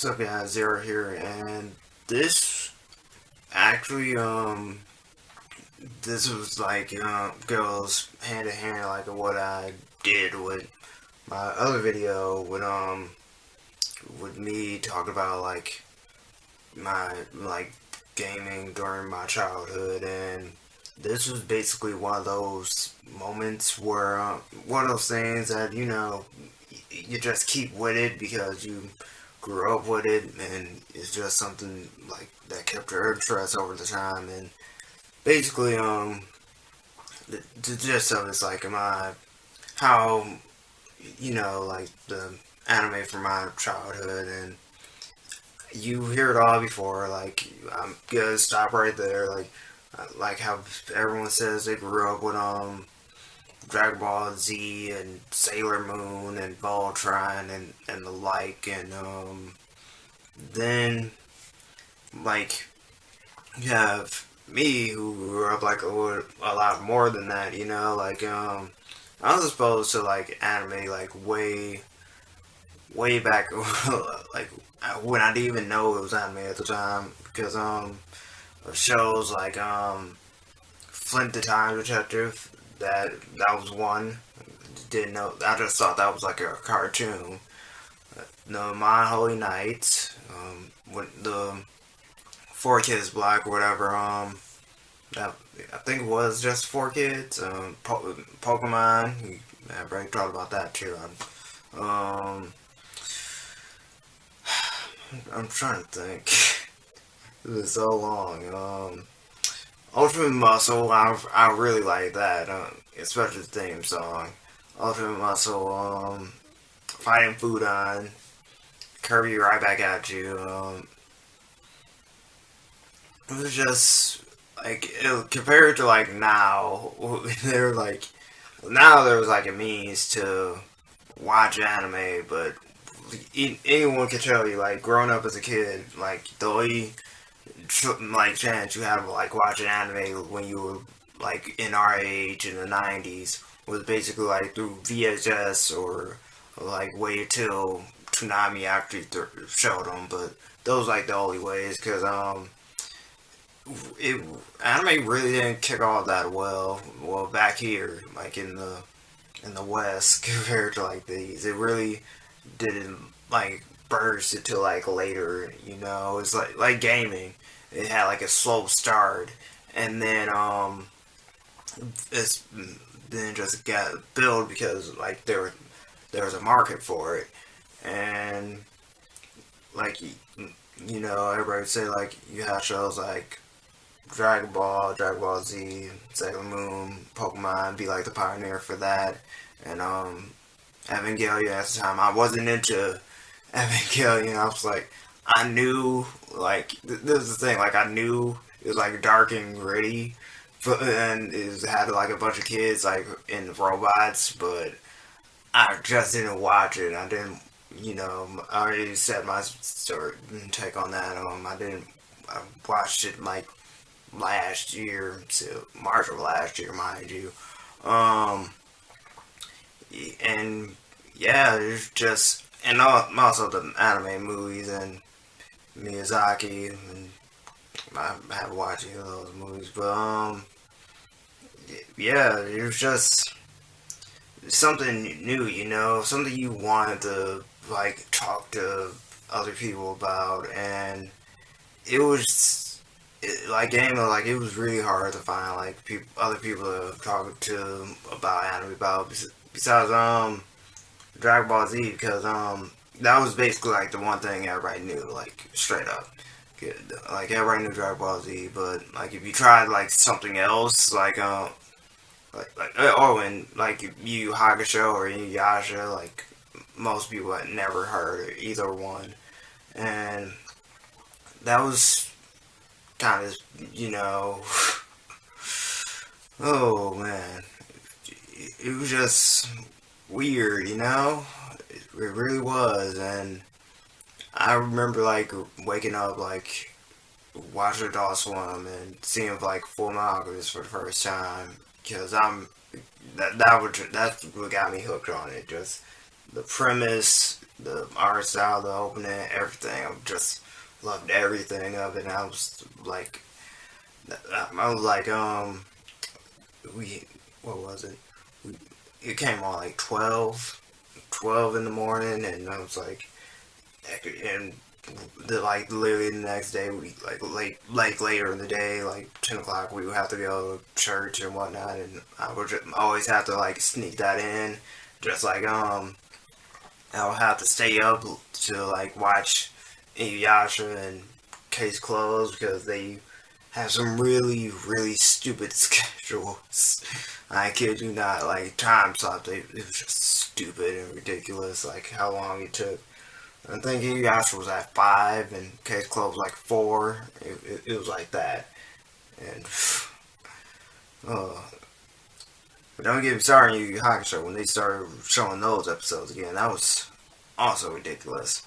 What's up guys, Zero here, and this actually, this was like, goes hand in hand like what I did with my other video with me talking about like my, like, gaming during my childhood, and this was basically one of those moments where, one of those things that, you just keep with it because you grew up with it, and it's just something like that kept your interest over the time. And basically, the gist of it's like, how, like the anime from my childhood, and you hear it all before. Like, I'm gonna stop right there. Like how everyone says they grew up with Dragon Ball Z and Sailor Moon and Voltron and the like, and then, like, you have me who grew up like a lot more than that, like, I was exposed to like anime like way back, like when I didn't even know it was anime at the time, because of shows like Flint the Time Detective. That was one. Didn't know. I just thought that was like a cartoon. No, My Holy Night. With the Four Kids Black or whatever. That, I think it was just Four Kids. Pokemon. I already talked about that too. Um, I'm trying to think. It was so long. Ultimate Muscle. I really like that. Especially the theme song. Ultimate Muscle. Fighting Foodon. Kirby right back at you. It was just like, compared to like now, they're like, now there was like a means to watch anime, but anyone can tell you, like, growing up as a kid, like the only like chance you had of like watching anime when you were like in our age in the '90s was basically like through VHS, or like wait till Toonami actually showed them. But those like the only ways, because it anime really didn't kick off that well back here, like in the West, compared to like these. It really didn't like burst until like later. It's like gaming. It had like a slow start, and then it's then just got built because like there was a market for it. And like, everybody would say like you have shows like Dragon Ball Z, Sailor Moon, Pokemon be like the pioneer for that, and Evangelion at the time. I wasn't into Evangelion. I was like, I knew, like, this is the thing, like, I knew it was like dark and gritty, and it had like a bunch of kids like in robots, but I just didn't watch it. I didn't, I already said my story take on that. I didn't. I watched it like last year, to March of last year, mind you. Um, and yeah, it's just, and also the anime movies and Miyazaki, and I haven't watched any of those movies, but yeah, it was just something new, something you wanted to like talk to other people about. And it was, like, game, like, it was really hard to find like other people to talk to about anime about, besides Dragon Ball Z, because that was basically like the one thing everybody knew, like, straight up. Like, everybody knew Dragon Ball Z, but like if you tried like something else, oh, and like you Hakusho or Inuyasha, like most people had never heard of either one, and that was kind of, oh man, it was just weird, it really was. And I remember like waking up, like watching Adult Swim and seeing like Full Monogamists for the first time, because that's what got me hooked on it. Just the premise, the art style, the opening, everything. I just loved everything of it. And I was like, we, what was it? It came on like 12 in the morning, and I was like, and like literally the next day, we like later in the day, like 10 o'clock, we would have to go to church and whatnot, and I would just always have to like sneak that in, just like I would have to stay up to like watch Inuyasha and Case Closed because they have some really stupid schedules. I kid you not, like time slots, it was just stupid and ridiculous. Like how long it took. I think Inuyasha was at 5 and Case Closed was like 4. It was like that, and uh, but don't get me started on Yu Yu Hakusho when they started showing those episodes again. That was also ridiculous.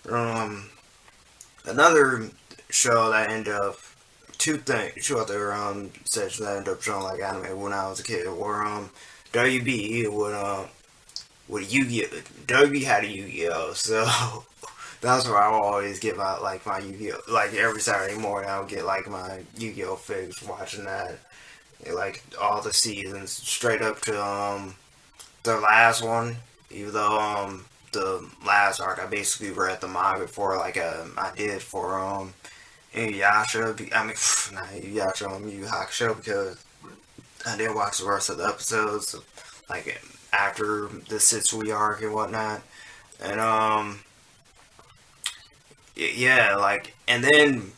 Um, Another show that ended up two other sets that ended up showing like anime when I was a kid were WB with Yu-Gi-Oh. WB had a Yu-Gi-Oh, so that's where I will always get my Yu-Gi-Oh. Like every Saturday morning, I would get like my Yu-Gi-Oh fix watching that, and, like all the seasons straight up to the last one. Even though the last arc I basically read the manga for like I did for Inuyasha. I mean, not Inuyasha, Yu Hakusho because I did watch the rest of the episodes, like after the Sitsui arc and whatnot, and yeah, like, and then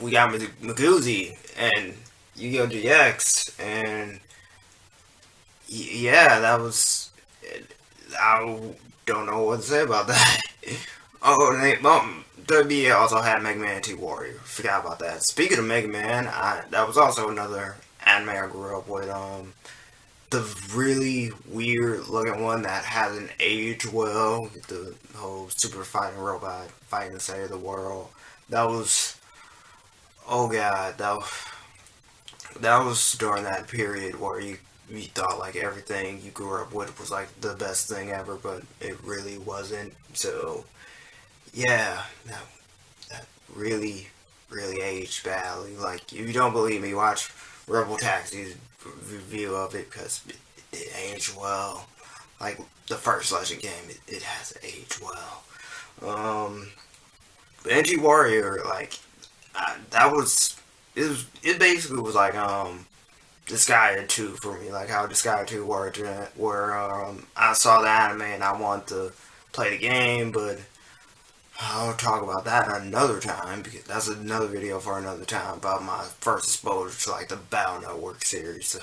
we got Maguzi and Yu-Gi-Oh! GX, and yeah, that was. I don't know what to say about that. Oh, and WB also had Mega Man 2 Warrior. Forgot about that. Speaking of Mega Man, that was also another anime I grew up with. The really weird looking one that hasn't aged well. The whole super fighting robot fighting the center of the world. That was, oh god, that was during that period where you thought like everything you grew up with was like the best thing ever, but it really wasn't. So yeah, that really aged badly. Like if you don't believe me, watch Rebel Taxi's review of it because it aged well. Like the first Legend game, it has aged well. But NG Warrior, like that was it basically was like Disgaea 2 for me, like how Disgaea 2 worked, where I saw the anime and I wanted to play the game, but I'll talk about that another time because that's another video for another time about my first exposure to like the Battle Network series. So,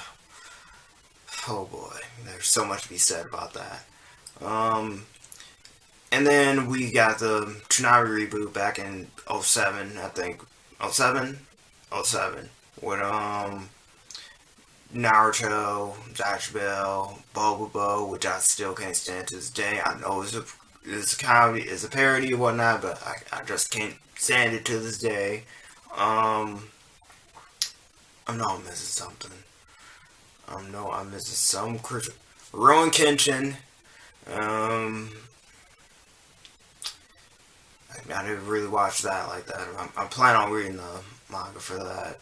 oh boy, there's so much to be said about that. And then we got the Tsunami reboot back in '07, I think. '07? '07. With Naruto, Zatch Bell, Bobobo, which I still can't stand to this day. I know it's a comedy, it's a parody and whatnot, but I just can't stand it to this day. I know I'm missing something. I know I'm missing some crucial. Ruin Kenshin. Um, I didn't really watch that like that. I'm planning on reading the manga for that.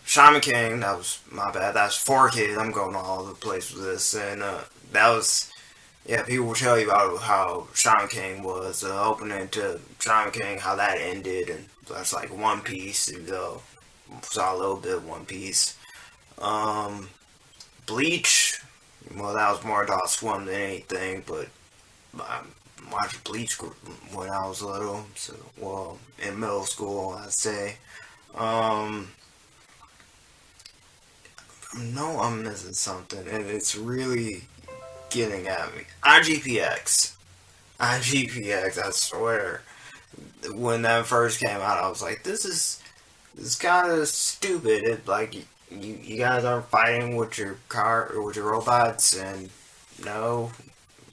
Shaman King, that was my bad. That's 4 kids. I'm going all over the place with this, and that was yeah. People will tell you about how Shaman King was opening to Shaman King, how that ended, and that's like One Piece. Even though saw a little bit of One Piece. Bleach. Well, that was more Adult Swim than anything, but I watched Bleach when I was little. So, well, in middle school, I'd say. Um, no, I'm missing something, and it's really getting at me. IGPX, I swear. When that first came out, I was like, this is kind of stupid. It like you guys aren't fighting with your car or with your robots, and no,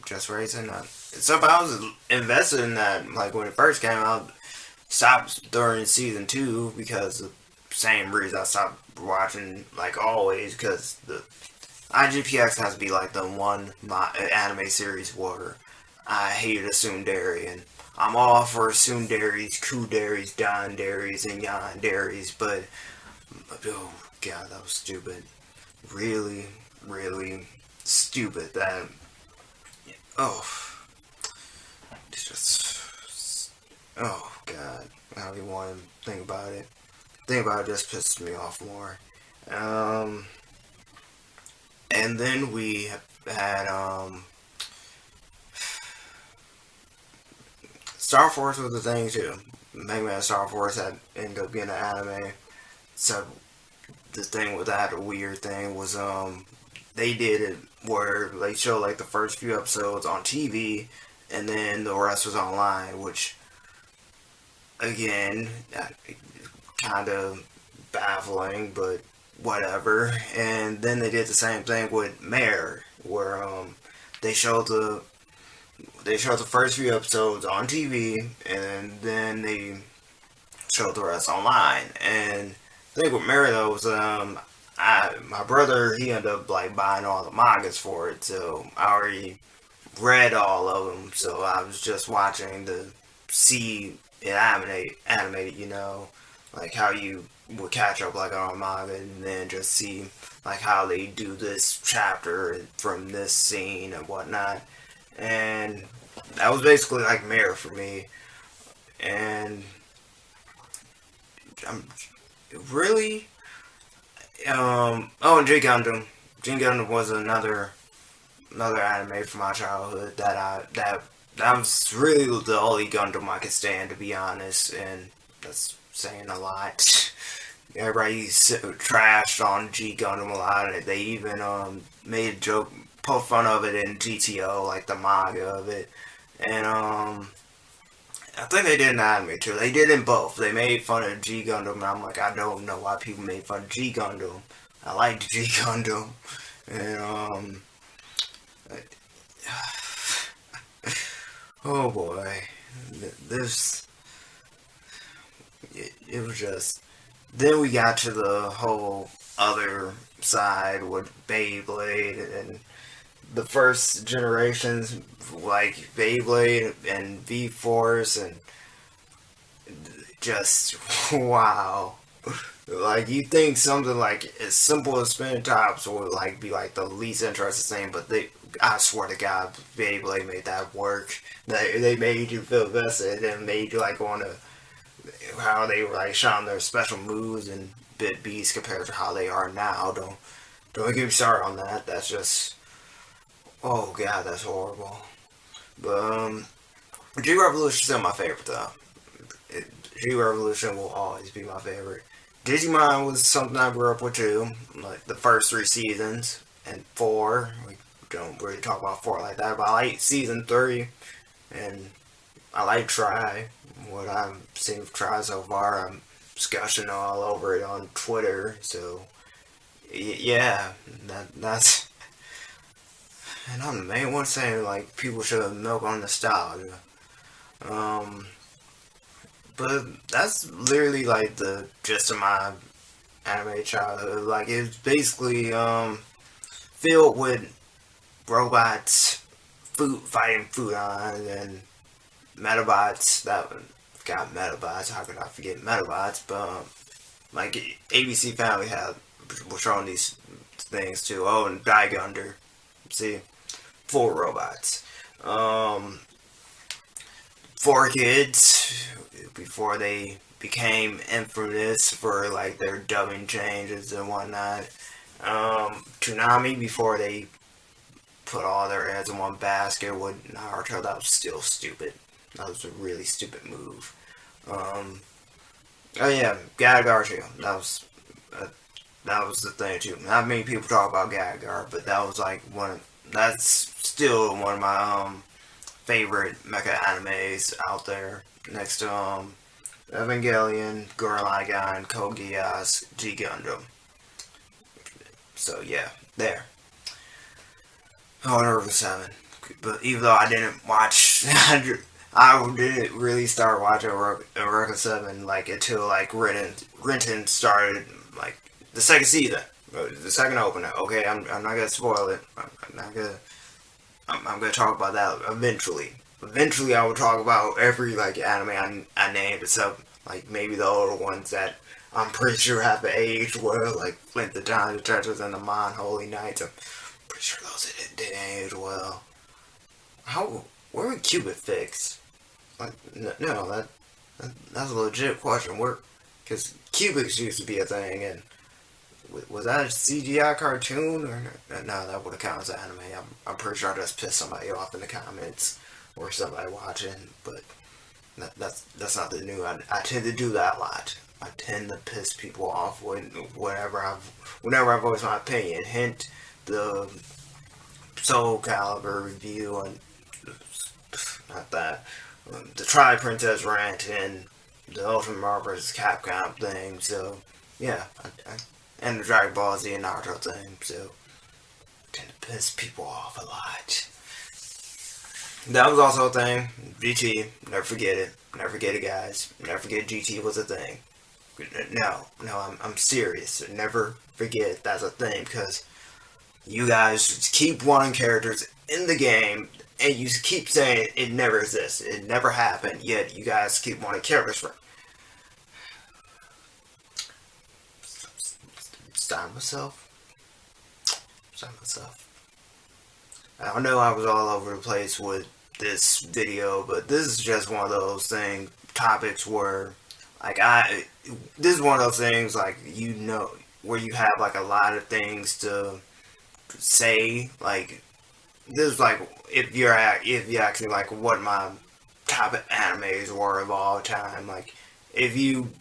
just racing. Something I was invested in that, like when it first came out. Stopped during season 2 because of the same reason I stopped watching like always because the IGPX has to be like the one anime series where I hated a tsundere, and I'm all for tsunderes, kuderes, danderes, and yanderes, but oh god, that was stupid. Really, really stupid. That oh, it's just oh god. I don't even want to think about it. Think about it just pisses me off more. Um, and then we had Starforce was the thing too. Mega Man Starforce had ended up getting an anime. So the thing with that weird thing was they did it where they showed like the first few episodes on TV and then the rest was online, which again kind of baffling, but whatever. And then they did the same thing with Mare, where they showed the they showed the first few episodes on TV, and then they showed the rest online. And the thing with Mare though was my brother he ended up like buying all the mangas for it, so I already read all of them. So I was just watching to see it animated, like how you would catch up like on a manga and then just see like how they do this chapter from this scene and whatnot. And that was basically like Mare for me. And I'm really oh, and G Gundam. G Gundam was another anime from my childhood that was really the only Gundam I could stand, to be honest, and that's saying a lot. Everybody trashed on G Gundam a lot. They even made a joke, poke fun of it in GTO, like the manga of it, and I think they did an anime too. They did in both. They made fun of G Gundam, and I'm like, I don't know why people made fun of G Gundam. I liked G Gundam, and oh boy, this it was just. Then we got to the whole other side with Beyblade and the first generations like Beyblade and V Force and just wow. Like you think something like as simple as spinning tops would like be like the least interesting thing, but I swear to God, Beyblade made that work. They made you feel vested and made you like want to how they were like showing their special moves and bit beats compared to how they are now. Don't get me started on that. That's just oh god, that's horrible. But G Revolution is still my favorite though. G Revolution will always be my favorite. Digimon was something I grew up with too, like the first three seasons and four. We don't really talk about four like that, but I like season three, and I like Try. What I've seen of Try so far, I'm discussing all over it on Twitter. So yeah, that's. And I'm the main one saying like people should milk on nostalgia. Um, but that's literally like the gist of my anime childhood. Like it's basically filled with robots, food fighting Foodon and Metabots. That got Metabots. How could I forget Metabots? But like ABC Family had was showing these things too. Oh, and Digunder. See, four robots. Um, four kids before they became infamous for like their dubbing changes and whatnot. Toonami before they put all their eggs in one basket with Naruto. That was still stupid. That was a really stupid move. Um, oh yeah, Gagagar too. Uh, that was the thing too. Not many people talk about Gagagar, but that was like that's still one of my favorite mecha animes out there. Next to Evangelion, Gurren Lagann, Code Geass, G Gundam. So yeah, there. Oh, Nerve 7. But even though I didn't watch, I didn't really start watching Eureka 7 like until like Renton started like the second season, the second opener. Okay, I'm not gonna spoil it. I'm not gonna. I'm gonna talk about that eventually. Eventually, I will talk about every like anime I named, except like maybe the older ones that I'm pretty sure have aged well, like Flint the Giant Detectives and the Mon Holy Knights. I'm pretty sure those didn't age well. How? Where would Cupid fix? Like, no, that's a legit question. Where? Because cubics used to be a thing, and was that a CGI cartoon or no? That would have counted as anime. I'm pretty sure I just pissed somebody off in the comments or somebody watching, but that's not the new. I tend to do that a lot. I tend to piss people off whenever I voice my opinion. Hint the Soul Calibur review and not that the Tri Princess rant and the Ultimate Marvel vs. Capcom thing. So yeah, and the Dragon Ball Z and Naruto thing. So I tend to piss people off a lot. That was also a thing. GT, never forget it. Never forget it, guys. Never forget GT was a thing. No, I'm serious. Never forget that's a thing because you guys keep wanting characters in the game and you keep saying it never exists. It never happened. Yet you guys keep wanting characters for. Stop myself. Stop myself. I know I was all over the place with this video, but this is just one of those topics where, like, this is one of those things, like, where you have, like, a lot of things to say, like, this is, like, if you ask me, like, what my top animes were of all time, like, if you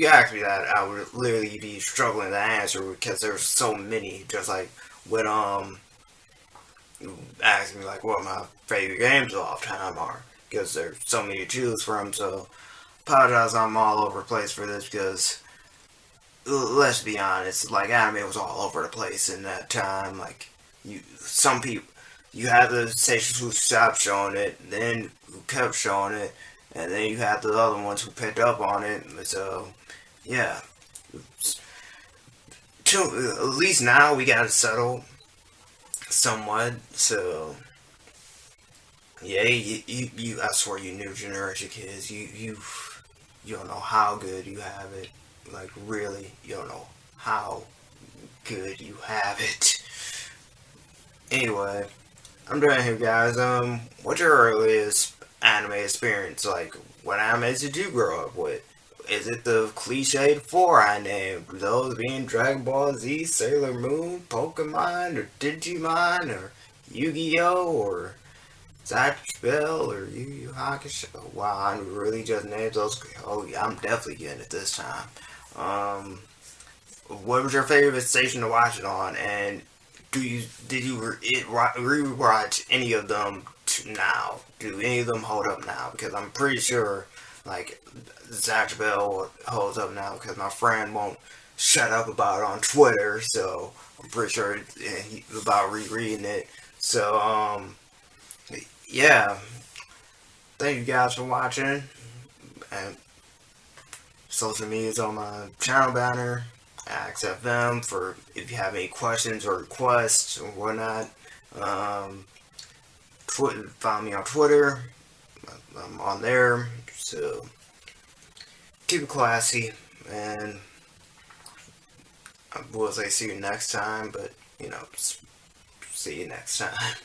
ask me that, I would literally be struggling to answer because there's so many, just like, with, asking me like what my favorite games of all time are because there's so many to choose from. So apologize, I'm all over the place for this because let's be honest, like anime was all over the place in that time. Like some people, you had the stations who stopped showing it, then who kept showing it, and then you had the other ones who picked up on it. So yeah, at least now we got it settled somewhat. So yeah, I swear, you new generation kids, you don't know how good you have it. Like really, you don't know how good you have it. Anyway, I'm done here, guys. What's your earliest anime experience? Like, what animes did you grow up with? Is it the cliched four I named? Those being Dragon Ball Z, Sailor Moon, Pokemon, or Digimon, or Yu-Gi-Oh, or Zatch Bell, or Yu Yu Hakusho? Wow, I really just named those. Oh yeah, I'm definitely getting it this time. Um, what was your favorite station to watch it on? And did you rewatch any of them now? Do any of them hold up now? Because I'm pretty sure like Zatch Bell holds up now because my friend won't shut up about it on Twitter. So I'm pretty sure he's about rereading it. So yeah, thank you guys for watching. And social media is on my channel banner. Accept them for if you have any questions or requests or whatnot. Um, Find me on Twitter. I'm on there. So keep it classy, and I will say see you next time. But see you next time.